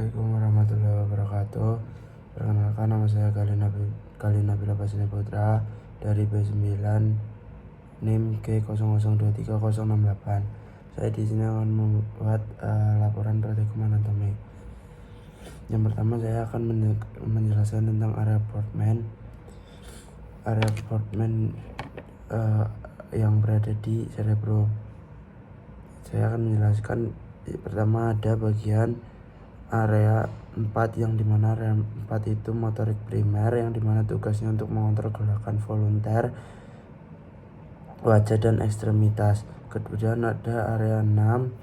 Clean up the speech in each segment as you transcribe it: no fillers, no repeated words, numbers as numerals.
Assalamualaikum warahmatullahi wabarakatuh. Perkenalkan, nama saya Nabila Basini Putra dari B9 NIM G00230068. Saya di sini akan membuat laporan praktikum anatomi. Yang pertama, saya akan menjelaskan tentang area Portman. Area Portman yang berada di cerebrum. Saya akan menjelaskan pertama ada bagian area 4 yang dimana area 4 itu motorik primer yang dimana tugasnya untuk mengontrol gerakan volunter, wajah dan ekstremitas. Kemudian ada area 6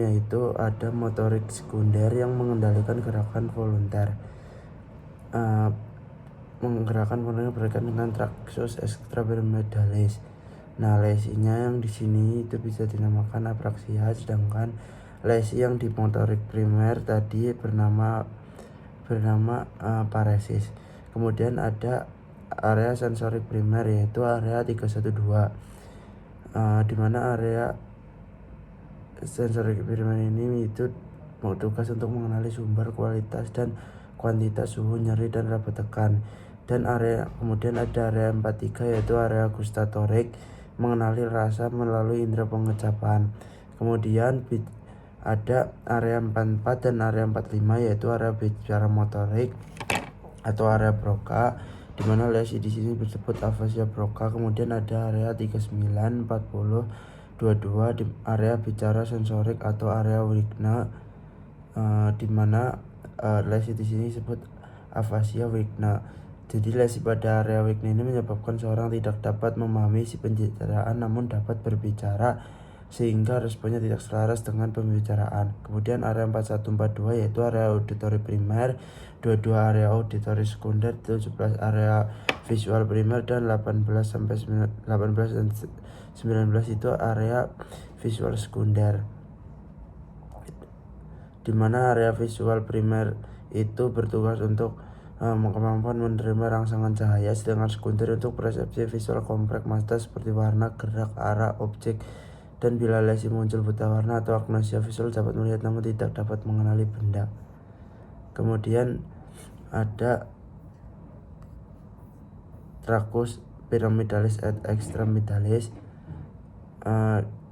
yaitu ada motorik sekunder yang mengendalikan gerakan volunter. Menggerakkan volunter berkaitan dengan tragus extrapyramidales. Nah, lesinya yang di sini itu bisa dinamakan apraksia, sedangkan lesi yang di motorik primer tadi bernama paresis. Kemudian ada area sensorik primer yaitu area 312, di mana area sensorik primer ini itu tugas untuk mengenali sumber, kualitas dan kuantitas suhu, nyeri dan raba tekan. Dan kemudian ada area 43 yaitu area gustatorik, mengenali rasa melalui indera pengecapan. Kemudian ada area 44 dan area 45 yaitu area bicara motorik atau area Broca, di mana lesi di sini disebut afasia Broca. Kemudian ada area 39, 40, 22 di area bicara sensorik atau area Wigner, di mana lesi di sini disebut afasia Wigner. Jadi lesi pada area Wigner ini menyebabkan seorang tidak dapat memahami isi pembicaraan namun dapat berbicara sehingga responnya tidak selaras dengan pembicaraan. Kemudian area 4142 yaitu area auditori primer, 22 area auditori sekunder, 17 area visual primer, dan 18 dan 19 itu area visual sekunder. Di mana area visual primer itu bertugas untuk kemampuan menerima rangsangan cahaya, sedangkan sekunder untuk persepsi visual kompleks mata seperti warna, gerak, arah, objek. Dan bila lesi muncul buta warna atau agnosia visual, dapat melihat namun tidak dapat mengenali benda. Kemudian ada tragus pyramidalis et extremidalis.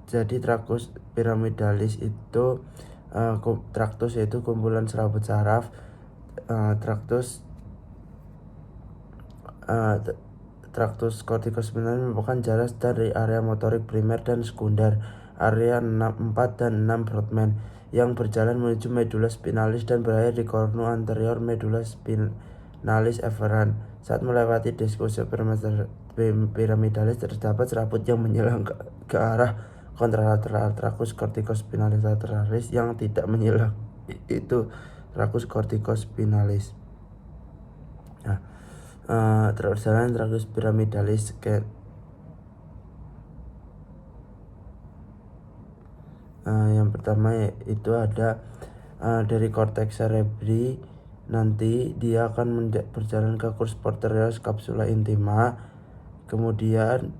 Jadi tragus pyramidalis itu traktus yaitu kumpulan serabut saraf. Traktus corticospinal merupakan jarak dari area motorik primer dan sekunder, area 4 dan 6 Brodmann, yang berjalan menuju medulla spinalis dan berakhir di cornu anterior medulla spinalis efferent. Saat melewati diskus pyramidalis terdapat serabut yang menyilang ke arah kontralateral tragus corticospinalis lateralis. Yang tidak menyilang itu tragus corticospinalis. Perjalanan tragus pyramidalis yang pertama itu ada dari korteks cerebri, nanti dia akan berjalan ke curs porterius capsula intima, kemudian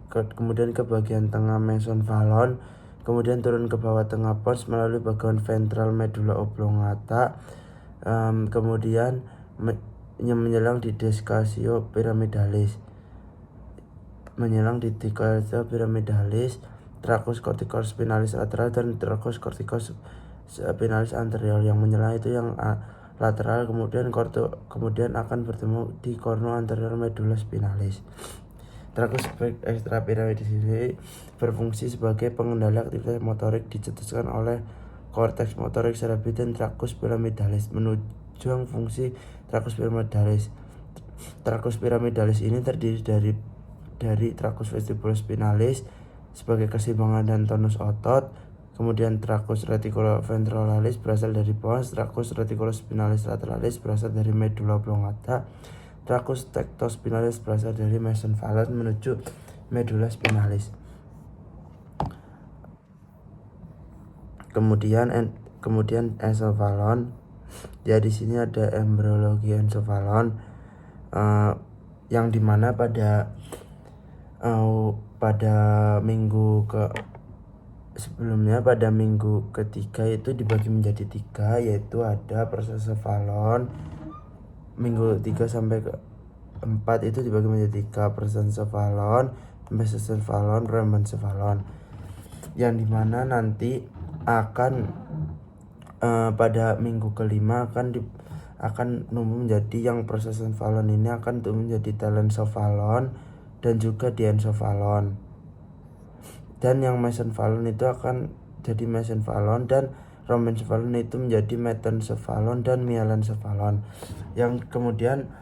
kemudian ke bagian tengah mesonfalon, kemudian turun ke bawah tengah pons melalui bagian ventral medulla oblongata, kemudian menyelang di descasio pyramidalis, tragus corticospinalis lateral dan tragus corticospinalis anterior. Yang menyelang itu yang lateral, kemudian akan bertemu di cornu anterior medulla spinalis. Tragus extrapyramidis ini berfungsi sebagai pengendali aktivitas motorik, dicetuskan oleh korteks motorik cerebri dan tragus pyramidalis. Menunjang fungsi tragus pyramidalis. Tragus pyramidalis ini terdiri dari tragus vestibulospinalis sebagai keseimbangan dan tonus otot, kemudian tragus reticuloventrolaris berasal dari pons, tragus reticulospinalis lateralis berasal dari medulla oblongata, tragus tectospinalis berasal dari mesonfalon menuju medulla spinalis. Kemudian ensofalon. Ya, di sini ada embriologi ensofalon, yang dimana pada minggu sebelumnya pada minggu ketiga itu dibagi menjadi 3, yaitu ada prosencephalon. Minggu 3 sampai ke 4 itu dibagi menjadi 3, prosencephalon, mesencephalon, brachiocephalon, yang dimana nanti akan pada minggu kelima akan tumbuh menjadi yang prosencephalon ini akan tumbuh menjadi telencephalon dan juga diencephalon, dan yang mesencephalon itu akan jadi mesencephalon, dan rhombencephalon itu menjadi metencephalon dan myelencephalon, yang kemudian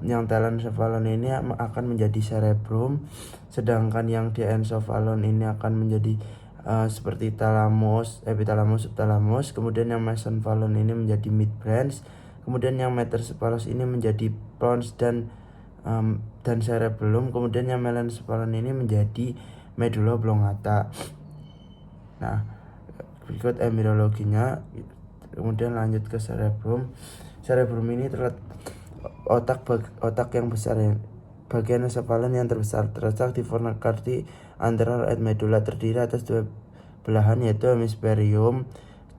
yang telencephalon ini akan menjadi cerebrum, sedangkan yang diencephalon ini akan menjadi seperti thalamus, epithalamus, subthalamus. Kemudian yang mesencephalon ini menjadi midbrains, kemudian yang metencephalon ini menjadi pons dan cerebellum, kemudian yang melencephalon ini menjadi medulla oblongata. Nah, berikut embriologinya. Kemudian lanjut ke cerebrum. Cerebrum ini otak yang besar, bagian encephalon yang terbesar, terletak di foracardi anterior et medulla, terdiri atas 2 belahan, yaitu hemispherium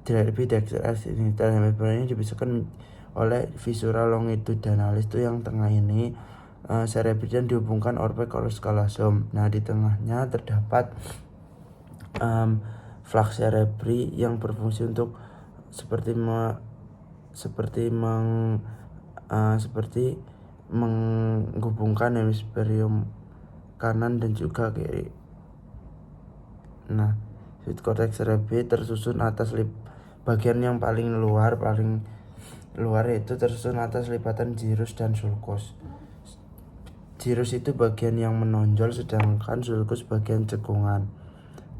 dexter genital. Hemispherium ini dipisahkan oleh visura longitudinalis itu yang tengah ini. Cerebri dan dihubungkan orbit oleh callosum. Nah, di tengahnya terdapat flux cerebri yang berfungsi untuk seperti menghubungkan hemisferium kanan dan juga kiri. Nah, cortex cerebri tersusun atas bagian yang paling luar yaitu tersusun atas lipatan gyrus dan sulcus. Gyrus itu bagian yang menonjol, sedangkan sulcus bagian cekungan.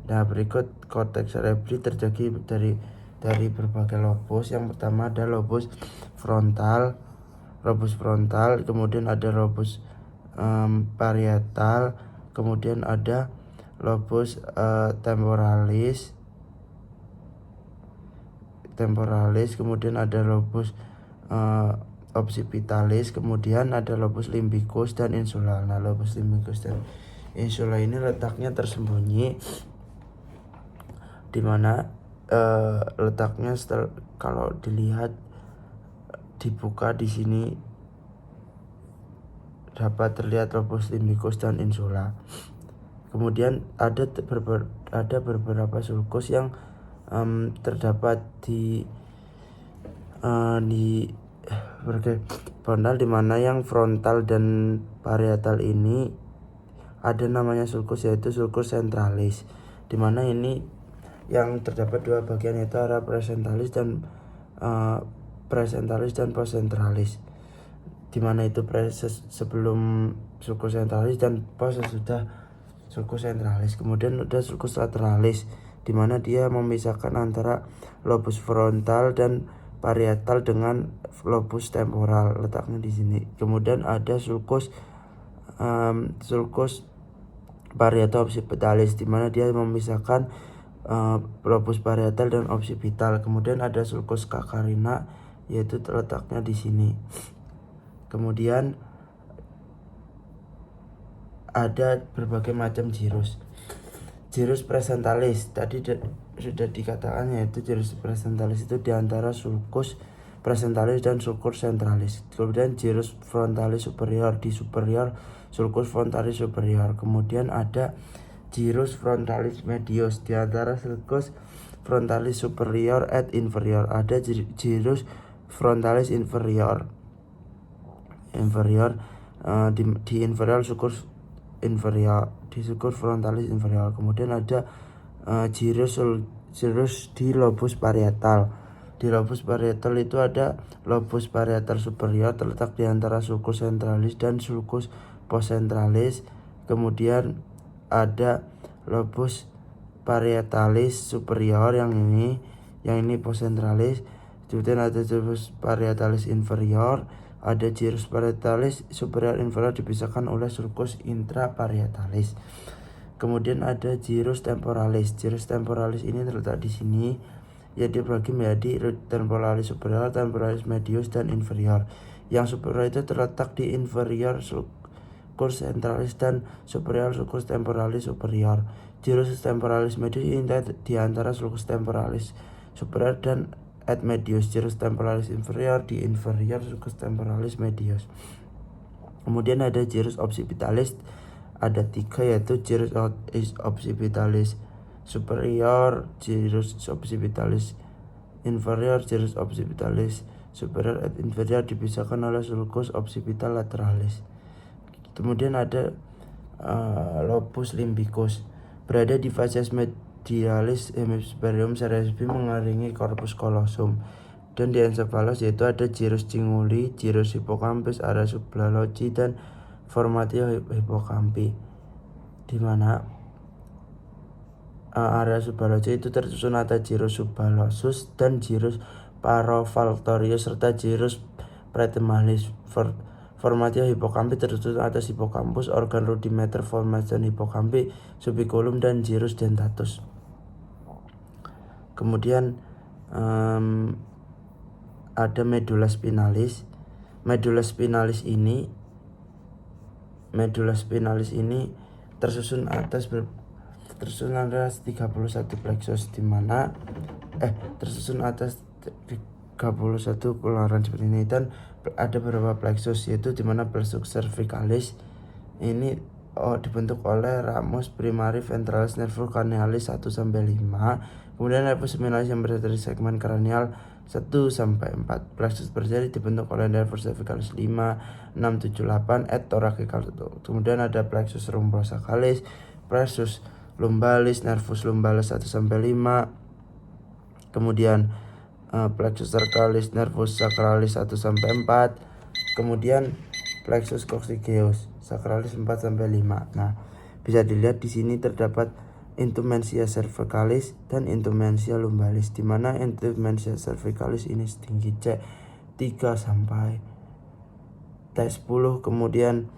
Nah, berikut cortex cerebri terdiri dari berbagai lobus. Yang pertama ada lobus frontal, kemudian ada lobus parietal, kemudian ada lobus temporalis, kemudian ada lobus occipitalis, kemudian ada lobus limbicus dan insula. Nah, lobus limbicus dan insula ini letaknya tersembunyi, di mana letaknya kalau dilihat dibuka di sini dapat terlihat lobus limbicus dan insula. Kemudian ada beberapa sulcus yang terdapat di frontal, di mana yang frontal dan parietal ini ada namanya sulcus, yaitu sulcus centralis, di mana ini yang terdapat 2 bagian, yaitu area presentalis dan postcentralis, di mana itu sebelum sulcus centralis dan post sudah sulcus centralis. Kemudian ada sulcus lateralis, di mana dia memisahkan antara lobus frontal dan parietal dengan lobus temporal, letaknya di sini. Kemudian ada sulcus parietal occipitalis, di mana dia memisahkan lobus parietal dan occipital. Kemudian ada sulcus cacarina, yaitu terletaknya di sini. Kemudian ada berbagai macam gyrus. Gyrus presentalis tadi sudah dikatakan, yaitu gyrus presentalis itu diantara sulcus presentalis dan sulcus centralis. Kemudian gyrus frontalis superior, di superior sulcus frontalis superior. Kemudian ada gyrus frontalis medius, di antara sulcus frontalis superior et inferior. Ada gyrus frontalis inferior, di inferior sulcus inferior, di sulcus frontalis inferior. Kemudian ada gyrus di lobus parietal. Di lobus parietal itu ada lobus parietal superior, terletak di antara sulcus centralis dan sulcus postcentralis. Kemudian ada lobus parietalis superior, yang ini postcentralis. Kemudian ada gyrus parietalis inferior, ada gyrus parietalis superior inferior dipisahkan oleh sulcus intraparietalis. Kemudian ada gyrus temporalis. Gyrus temporalis ini terletak di sini, yaitu dibagi menjadi temporalis superior, temporalis medius, dan inferior. Yang superior itu terletak di inferior sulcus centralis dan superior sulcus temporalis superior. Gyrus temporalis medius ini di antara sulcus temporalis superior dan ad medius. Gyrus temporalis inferior di inferior sulcus temporalis medius. Kemudian ada gyrus occipitalis, ada 3 yaitu gyrus occipitalis superior, gyrus occipitalis inferior, gyrus occipitalis superior et inferior dipisahkan oleh sulcus occipital lateralis. Kemudian ada lobus limbicus berada di facies medialis hemispherium cerebri mengaringi corpus callosum. Dan di encephalo yaitu ada gyrus cinguli, gyrus hippocampus, area subglottis dan formatio hippocampi, di mana area subglottis itu tersusun atas gyrus subglossus dan gyrus parofaltorius serta gyrus praetemalis. Formatio hippocampi tersusun atas hippocampus, organ rudimeter formation hippocampi, subiculum dan gyrus dentatus. Kemudian ada medulla spinalis. Medulla spinalis ini tersusun atas 31 plexus, di mana tersusun atas 31 keluaran seperti ini, dan ada beberapa plexus, yaitu di mana plexus cervicalis ini dibentuk oleh ramus primary ventralis nervus cranialis 1-5. Kemudian nervus spinalis yang berasal dari segmen kranial 1-4. Plexus berjari dibentuk oleh nervus cervicalis 5, 6, 7, 8 et thoracical 1. Kemudian ada plexus lumbosacralis, plexus lumbalis, nervus lumbalis 1-5. Kemudian plexus sacralis, nervus sacralis 1-4. Kemudian plexus coccygeus sacralis 4-5. Nah, bisa dilihat di sini terdapat intumensia cervicalis dan intumensia lumbalis, di mana intumensia cervicalis ini setinggi C3 sampai T10. Kemudian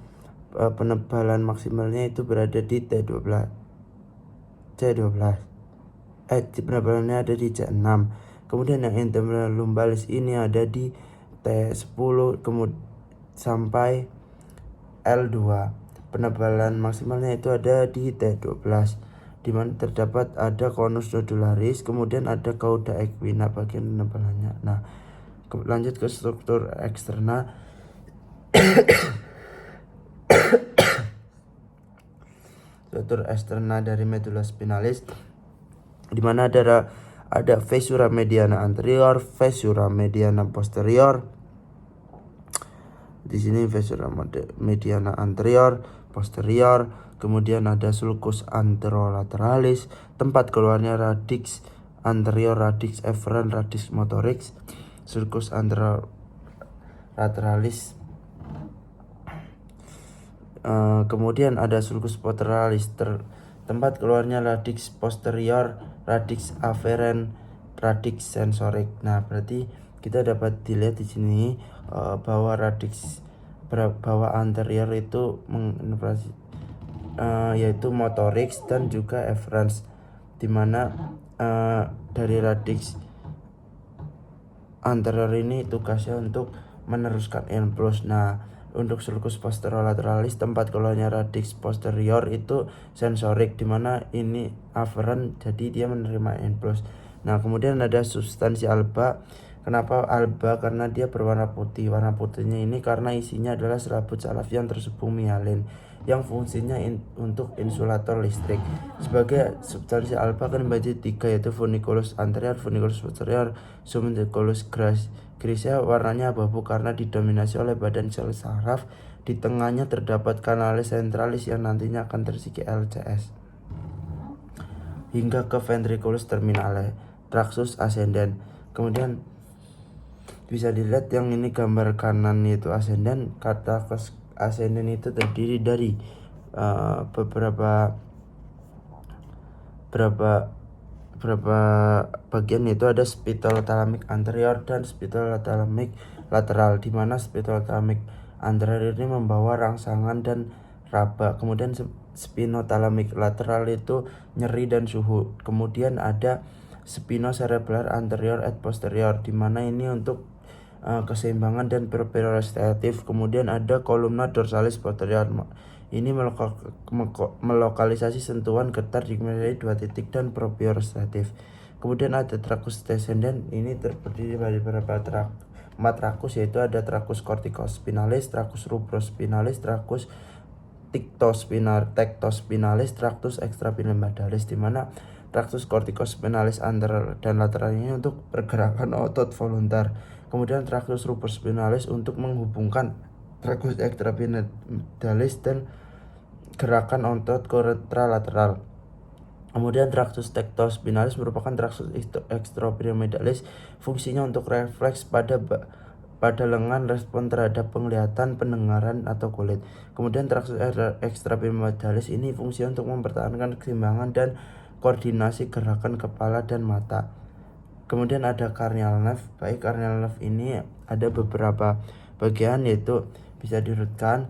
penebalan maksimalnya itu berada di C12. Penebalannya ada di C6. Kemudian yang intumensia lumbalis ini ada di T10 sampai L2. Penebalan maksimalnya itu ada di T12, di mana terdapat ada conus nodularis, kemudian ada cauda equina bagian penebalannya. Nah, lanjut ke struktur eksterna. Struktur eksterna dari medulla spinalis, di mana ada fissura mediana anterior, fissura mediana posterior. Di sini fissura mediana anterior, posterior. Kemudian ada sulcus anterolateralis, tempat keluarnya radix anterior, radix efferent, radix motorix. Sulcus anterolateralis. Kemudian ada sulcus posteralis, tempat keluarnya radix posterior, radix afferent, radix sensoric. Nah, berarti kita dapat dilihat di sini bahwa anterior itu menginterpretasi yaitu motorix dan juga efference, di mana dari radix anterior ini tugasnya untuk meneruskan impuls. Nah, untuk sulcus posterolaterales, tempat keluarnya radix posterior itu sensorik, di mana ini afferent, jadi dia menerima impuls. Nah, kemudian ada substansi alba. Kenapa alba? Karena dia berwarna putih. Warna putihnya ini karena isinya adalah serabut salaf yang tersubung mialin, yang fungsinya untuk insulator listrik. Sebagai substansi alba akan dibagi 3, yaitu funiculus anterior, funiculus posterior, subfuniculus grisea. Warnanya abu-abu karena didominasi oleh badan sel saraf. Di tengahnya terdapat kanalis centralis yang nantinya akan tersiki LCS hingga ke ventriculus terminale, tragus ascendens. Kemudian bisa dilihat yang ini gambar kanan yaitu ascendens. Tragus ascendens itu terdiri dari beberapa bagian, yaitu ada spitalotalamik anterior dan spitalotalamik lateral, di mana spitalotalamik anterior ini membawa rangsangan dan raba. Kemudian spinotalamik lateral itu nyeri dan suhu. Kemudian ada spinocerebellar anterior et posterior, di mana ini untuk keseimbangan dan proprioceptif. Kemudian ada columna dorsalis posterior, Ini melokalisasi sentuhan getar di dua titik dan proprioceptif. Kemudian ada trakus descendens, ini terdiri dari beberapa empat trakus, yaitu ada trakus corticospinalis, trakus rubrospinalis, trakus tectospinalis, trakus extrapyramidales, di mana trakus corticospinalis anter dan lateral ini untuk pergerakan otot voluntar. Kemudian trakus rubrospinalis untuk menghubungkan trakus extrapyramidales dan gerakan otot kontralateral. Kemudian trakus tectospinalis merupakan trakus extrapyramidales, fungsinya untuk refleks pada lengan, respon terhadap penglihatan, pendengaran, atau kulit. Kemudian trakus extrapyramidales ini fungsinya untuk mempertahankan keseimbangan dan koordinasi gerakan kepala dan mata. Kemudian ada cranial nerve. Baik, cranial nerve ini ada beberapa bagian, yaitu bisa diurutkan.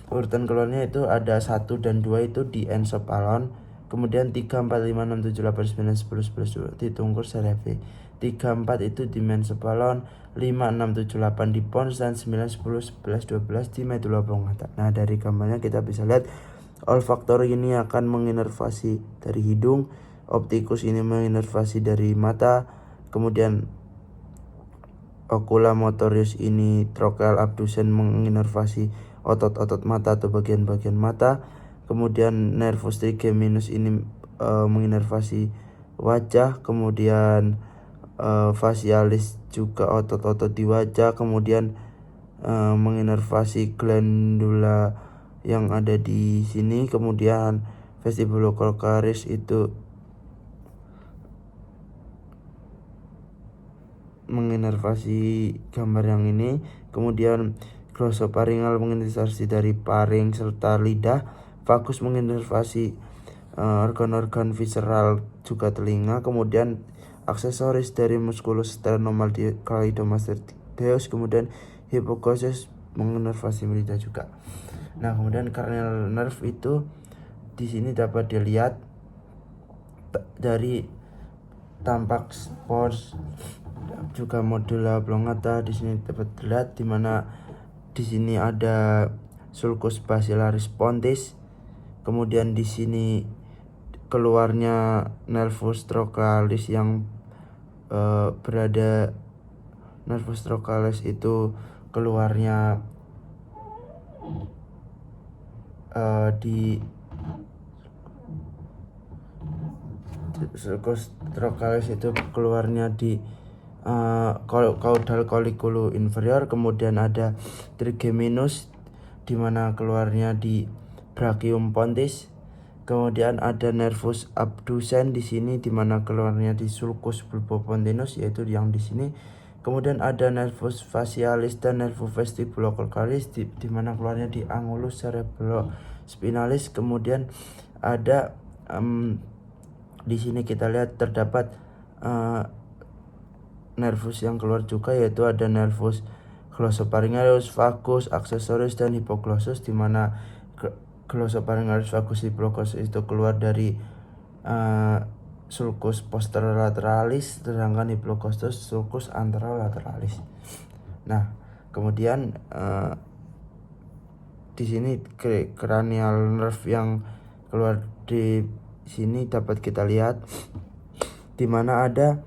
Urutan keluarnya itu ada 1 dan 2 itu di encephalon. Kemudian 3, 4, 5, 6, 7, 8, 9, 10, 11 di tungkur cerevi. 3, 4 itu di mencephalon, 5, 6, 7, 8 di pons, dan 9, 10, 11, 12 di medula oblongata. Nah, dari gambarnya kita bisa lihat olfaktori ini akan menginervasi dari hidung, optikus ini menginervasi dari mata, kemudian oculomotorius ini trochlear abducens menginervasi otot-otot mata atau bagian-bagian mata. Kemudian nervus trigeminus ini menginervasi wajah. Kemudian facialis juga otot-otot di wajah. Kemudian menginervasi glandula yang ada di sini. Kemudian vestibulocochlearis itu menginervasi gambar yang ini. Kemudian glosopharyngeal menginervasi dari paring serta lidah. Vagus menginervasi organ-organ visceral juga telinga. Kemudian aksesoris dari musculus sternocleidomastoideus. Kemudian hypoglossal menginervasi lidah juga. Nah, kemudian cranial nerve itu di sini dapat dilihat dari tampak pons juga medula oblongata. Di sini dapat dilihat, di mana di sini ada sulcus basilaris pontis. Kemudian di sini keluarnya nervus trochlearis yang berada, nervus trochlearis itu keluarnya di sulcus trochlearis itu keluarnya di caudal colliculus inferior. Kemudian ada trigeminus di mana keluarnya di brachium pontis. Kemudian ada nervus abducens di sini, di mana keluarnya di sulcus bulbopontinus, yaitu yang di sini. Kemudian ada nervus facialis dan nervus vestibulocochlearis di mana keluarnya di angulus cerebrospinalis. Kemudian ada di sini kita lihat terdapat nervus yang keluar juga, yaitu ada nervus glossopharyngeus, vagus, accessoris, dan hypoglossus, di mana glossopharyngeus, vagus, hypoglossus itu keluar dari sulcus posterolaterales, sedangkan hypoglossus sulcus anterolaterales. Nah, kemudian di sini cranial nerve yang keluar di sini dapat kita lihat, di mana ada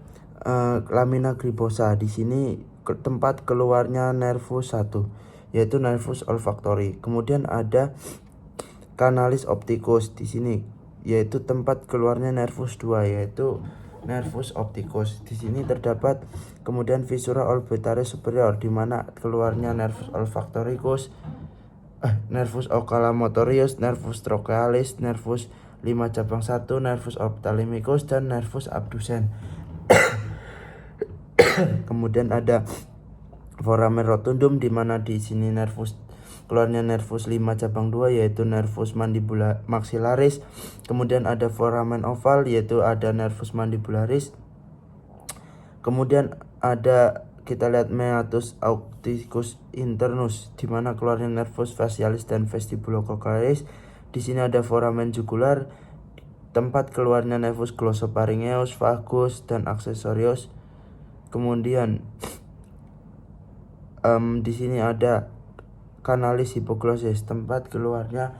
lamina gribosa. Di sini tempat keluarnya nervus 1, yaitu nervus olfactory. Kemudian ada canalis opticus di sini, yaitu tempat keluarnya nervus 2, yaitu nervus opticus. Di sini terdapat kemudian viscera orbitalis superior, di mana keluarnya nervus olfactoricus, nervus oculomotorius, nervus trochlearis, nervus 5 cabang 1, nervus ophthalmicus, dan nervus abducens. Kemudian ada foramen rotundum, di mana di sini keluarnya nervus 5 cabang 2, yaitu nervus mandibula maxillaris. Kemudian ada foramen oval, yaitu ada nervus mandibularis. Kemudian ada kita lihat meatus aucticus internus, di mana keluarnya nervus facialis dan vestibulocochlearis. Di sini ada foramen jugular, tempat keluarnya nervus glossopharyngeus, vagus, dan accessorius. Kemudian di sini ada canalis hypoglossal, tempat keluarnya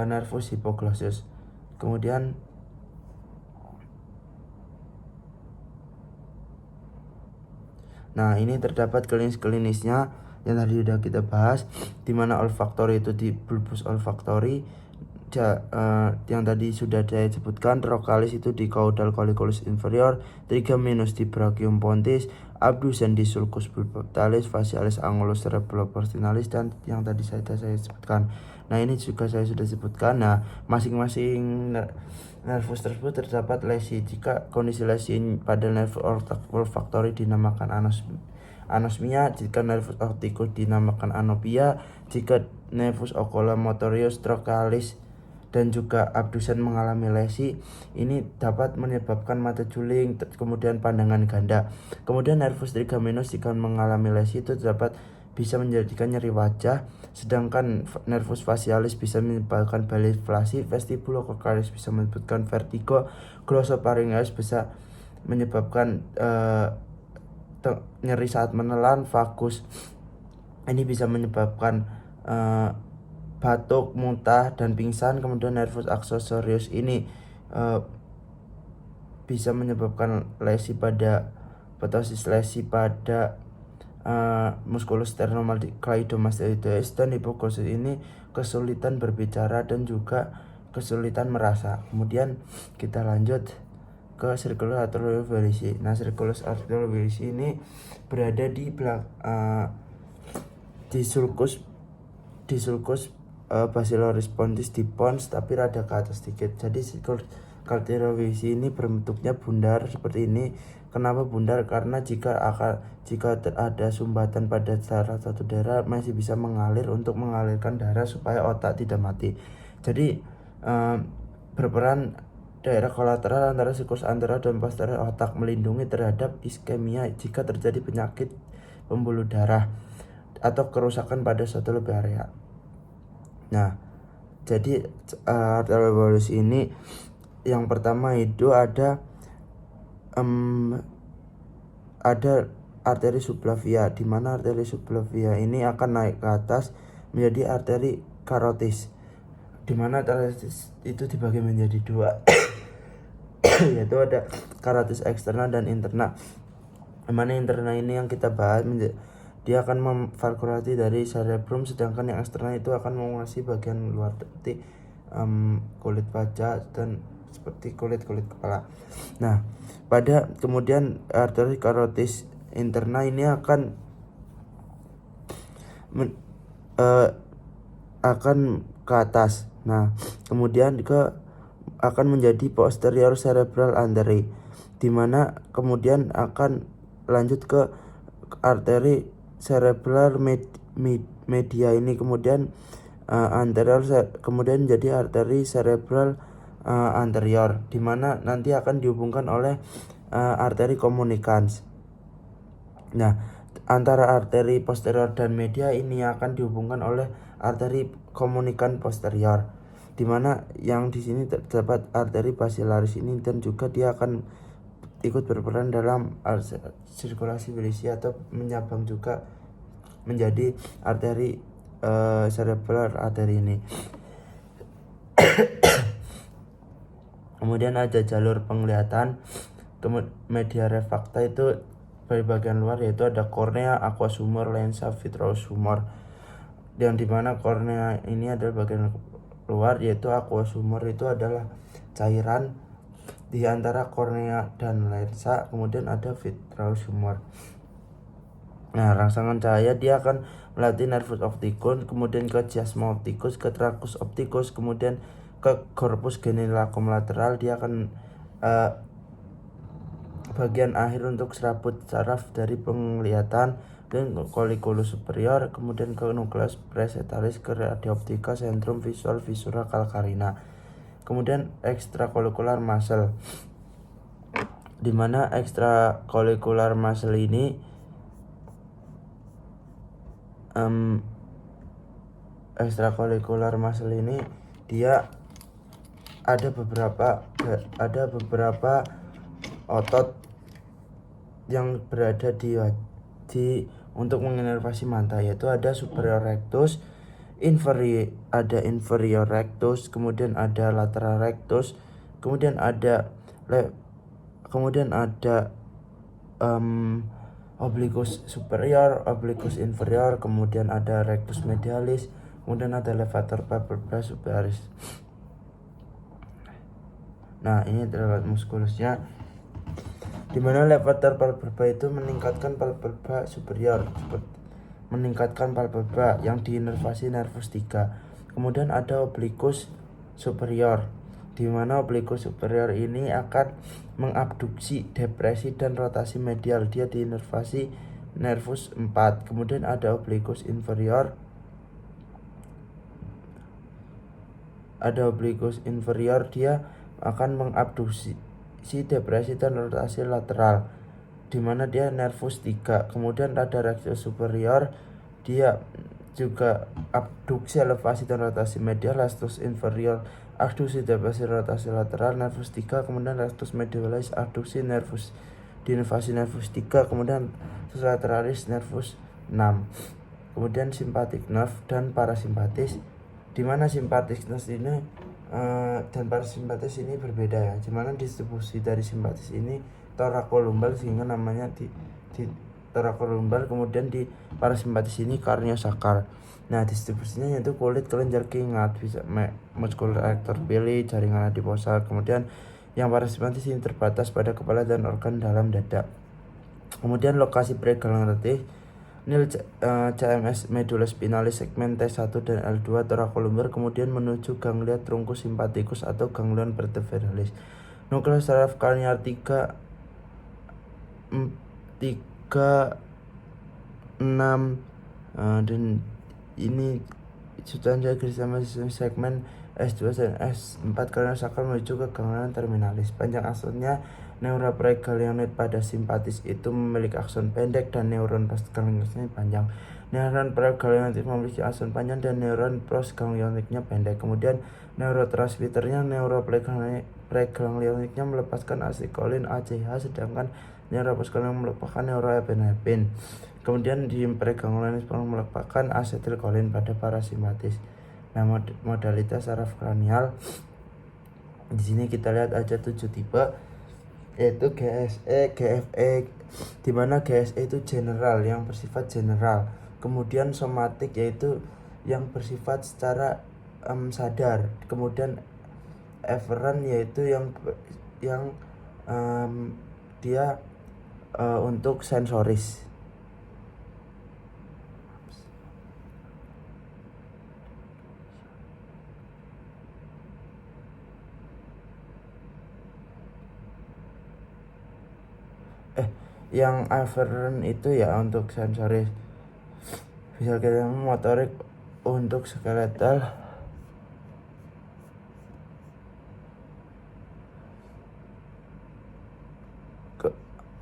nervus hypoglossal. Kemudian ini terdapat klinisnya yang tadi sudah kita bahas, di mana olfaktori itu di bulbus olfaktori, yang tadi sudah saya sebutkan. Trokalis itu di caudal colliculus inferior, trigeminus di brachium pontis, abducens di sulcus pulpalis, facialis angulus cerebrospinalis, dan yang tadi saya sebutkan. Nah, ini juga saya sudah sebutkan. Nah, masing-masing nervus tersebut terdapat lesi. Jika kondisi lesi pada nervus olfaktori dinamakan anosmia, jika nervus opticus dinamakan anopia, jika nervus oculomotorius, trokalis, dan juga abducens mengalami lesi, ini dapat menyebabkan mata juling, kemudian pandangan ganda. Kemudian nervus trigeminus jika mengalami lesi itu bisa menjadikan nyeri wajah, sedangkan nervus facialis bisa menyebabkan baleflasi, vestibulocochlearis bisa menyebabkan vertigo, glosopharyngeus bisa menyebabkan nyeri saat menelan, vagus ini bisa menyebabkan batuk, muntah, dan pingsan. Kemudian nervus accessorius ini bisa menyebabkan lesi pada musculus sternocleidomastoideus, dan hypoglossal ini kesulitan berbicara dan juga kesulitan merasa. Kemudian kita lanjut ke circulus arteriosus velysi. Nah, circulus arteriosus velysi ini berada di sulcus basilaris pontis di pons, tapi rada ke atas sedikit. Jadi circulus arteriosus velysi ini bentuknya bundar seperti ini. Kenapa bundar? Karena jika ada sumbatan pada salah satu daerah, masih bisa mengalir untuk mengalirkan darah supaya otak tidak mati. Jadi berperan daerah kolateral antara siklus anterior dan posterior otak, melindungi terhadap iskemia jika terjadi penyakit pembuluh darah atau kerusakan pada suatu lebih area. Nah, jadi arteriosus ini yang pertama itu ada arteri subclavia, di mana arteri subclavia ini akan naik ke atas menjadi arteri carotis, di mana carotis itu dibagi menjadi dua yaitu ada carotis eksterna dan interna. Mana interna ini yang kita bahas, dia akan memvalkulasi dari cerebrum, sedangkan yang eksterna itu akan menguasai bagian luar seperti kulit wajah dan seperti kulit kepala. Nah, kemudian arteri carotis interna ini akan ke atas. Nah, kemudian akan menjadi posterior cerebral artery, di mana kemudian akan lanjut ke arteri cerebral media ini, kemudian anterior, kemudian jadi arteri cerebral anterior, di mana nanti akan dihubungkan oleh arteri communicans. Nah, antara arteri posterior dan media ini akan dihubungkan oleh arteri communicans posterior, di mana yang di sini terdapat arteri basilaris ini, dan juga dia akan ikut berperan dalam sirkulasi velysi atau menyabang juga menjadi arteri cerebral arteri ini. Kemudian ada jalur penglihatan. Media refracta itu dari bagian luar, yaitu ada kornea, aqueous humor, lensa, vitreous humor. Yang dimana kornea ini adalah bagian luar, yaitu aqueous humor itu adalah cairan di antara kornea dan lensa. Kemudian ada vitreous humor. Nah, rangsangan cahaya dia akan melatih nervus opticus, kemudian ke chiasma opticus, ke tracus opticus, kemudian ke corpus genitalium lateral. Dia akan bagian akhir untuk serabut saraf dari penglihatan, dan colliculus superior, kemudian ke nucleus presentalis, ke radiooptika, sentrum visual, visura calcarina. Kemudian extracollicular muscle, di mana extracollicular muscle ini dia ada beberapa otot yang berada di untuk menginervasi mata, yaitu ada superior rectus, ada inferior rectus, kemudian ada lateral rectus, kemudian ada obliquus superior, obliquus inferior, kemudian ada rectus medialis, kemudian ada levator palpebra superior. Nah, ini terdapat muskulusnya, di mana levator palpebra itu meningkatkan palpebra superior, meningkatkan palpebra yang diinervasi nervus 3. Kemudian ada obliquus superior, di mana obliquus superior ini akan mengabduksi, depresi, dan rotasi medial. Dia diinervasi nervus 4. Kemudian ada obliquus inferior. Dia akan mengabduksi, depresi, dan rotasi lateral, di mana dia nervus 3. Kemudian ada rectus superior, dia juga abduksi, elevasi, dan rotasi medial. Rectus inferior abduksi, depresi, rotasi lateral, nervus 3. Kemudian rectus medialis abduksi, diinervasi nervus 3. Kemudian rectus lateralis nervus 6. Kemudian sympathetic nerve dan parasimpatis, di mana sympathetic nerve ini dan parasimpatis ini berbeda ya, di mana distribusi dari simpatis ini thoracolumbar, sehingga namanya di thoracolumbar. Kemudian di parasimpatis ini karniosakral. Nah, distribusinya yaitu kulit, kelenjar keringat, bisa muscular erector pili, jaringan adiposa. Kemudian yang parasimpatis ini terbatas pada kepala dan organ dalam dada. Kemudian lokasi preganglionitis nil CMS medulla spinalis segmen T1 dan L2 thoracolumbar, kemudian menuju ganglia trunkus simpaticus atau ganglion vertebralis. Nukleus saraf kranial 3, 6 dan ini substansia bersama segmen S2 dan S4 karniosakral menuju ke ganglion terminalis. Panjang aksonnya neura preganglionoid pada simpatis itu memiliki akson pendek dan neuron postganglionoidnya panjang. Neuron preganglionoid memiliki akson panjang dan neuron postganglionoidnya pendek. Kemudian neurotransmitternya neuropregangglionoidnya melepaskan asetilkolin ACH, sedangkan neuropostganglionoid melepaskan neuroepinefrin. Kemudian di preganglionoid melepaskan asetilkolin pada parasimpatis. Nah, modalitas saraf kranial di sini kita lihat aja 7 tipe, yaitu GSE, GFE, di mana GSE itu general, yang bersifat general. Kemudian somatik, yaitu yang bersifat secara sadar. Kemudian efferent, yaitu yang dia untuk sensoris. Yang afferent itu ya untuk sensoris, visual kita motorik untuk skeletal.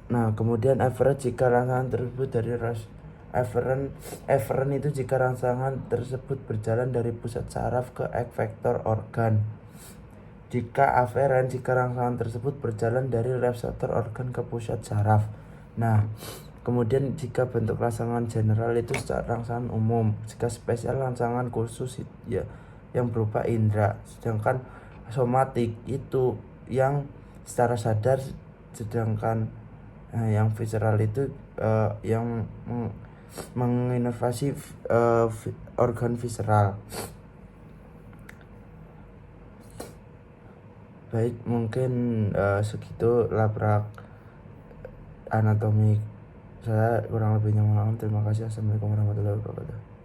Nah, kemudian afferent jika rangsangan tersebut dari efferent itu jika rangsangan tersebut berjalan dari pusat saraf ke efektor organ. Jika afferent jika rangsangan tersebut berjalan dari reseptor organ ke pusat saraf. Nah, kemudian jika bentuk rangsangan general itu rangsangan umum, jika spesial rangsangan khusus ya yang berupa indera, sedangkan somatik itu yang secara sadar, sedangkan yang visceral itu yang menginervasi organ visceral. Baik, mungkin segitu labrak anatomi saya, kurang lebihnya mohon. Terima kasih. Assalamualaikum warahmatullahi wabarakatuh.